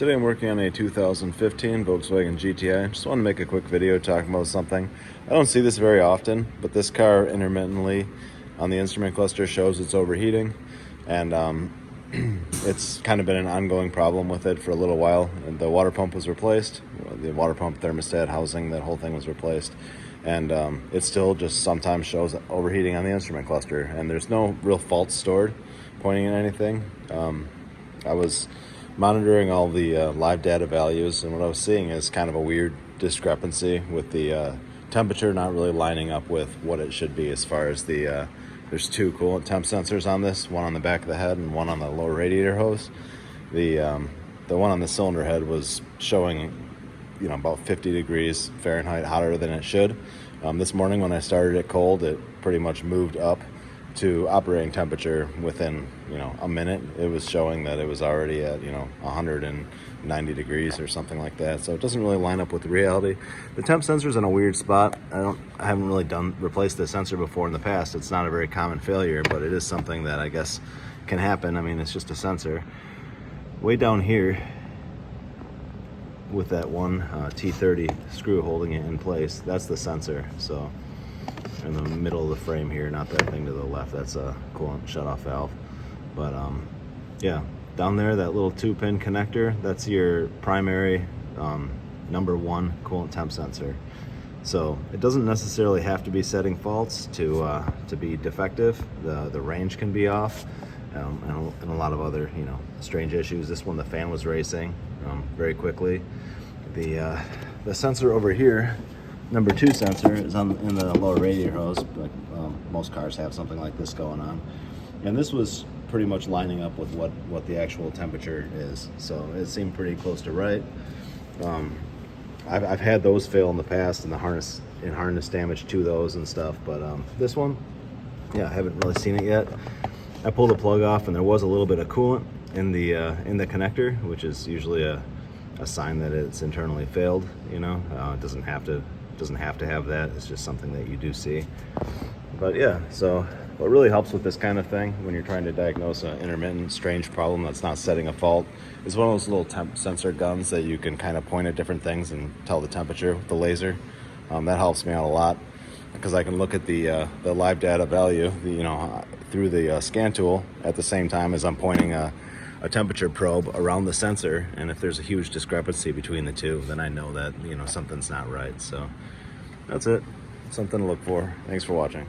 Today I'm working on a 2015 Volkswagen GTI. Just want to make a quick video talking about something. I don't see this very often, but this car intermittently on the instrument cluster shows it's overheating, and it's kind of been an ongoing problem with it for a little while. And the water pump was replaced, the water pump thermostat housing, that whole thing was replaced, and it still just sometimes shows overheating on the instrument cluster, and there's no real fault stored pointing at anything. I was monitoring all the live data values, and what I was seeing is kind of a weird discrepancy with the temperature not really lining up with what it should be as far as the there's two coolant temp sensors on this, one on the back of the head and one on the lower radiator hose. The one on the cylinder head was showing, about 50 degrees Fahrenheit hotter than it should. This morning when I started it cold, it pretty much moved up to operating temperature within a minute. It was showing that it was already at 190 degrees or something like that, so it doesn't really line up with the reality. The temp sensor's in a weird spot. I haven't really replaced the sensor before in the past. It's not a very common failure, but it is something that I guess can happen. I mean, it's just a sensor. Way down here with that one T30 screw holding it in place, that's the sensor. So in the middle of the frame here, not that thing to the left, that's a coolant shutoff valve. But yeah, down there, that little 2-pin connector, that's your primary number one coolant temp sensor. So it doesn't necessarily have to be setting faults to be defective. The range can be off, and a lot of other strange issues. This one, the fan was racing very quickly. The sensor over here, number 2 sensor, is in the lower radiator hose. Like, most cars have something like this going on, and this was pretty much lining up with what the actual temperature is, so it seemed pretty close to right. I've had those fail in the past, and harness damage to those and stuff, but this one, yeah, I haven't really seen it yet. I pulled the plug off, and there was a little bit of coolant in the connector, which is usually a sign that it's internally failed. It doesn't have to have that. It's just something that you do see. But yeah, so what really helps with this kind of thing when you're trying to diagnose an intermittent strange problem that's not setting a fault is one of those little temp sensor guns that you can kind of point at different things and tell the temperature with the laser. That helps me out a lot, because I can look at the live data value through the scan tool at the same time as I'm pointing a temperature probe around the sensor, and if there's a huge discrepancy between the two, then I know that something's not right. So that's it, something to look for. Thanks for watching.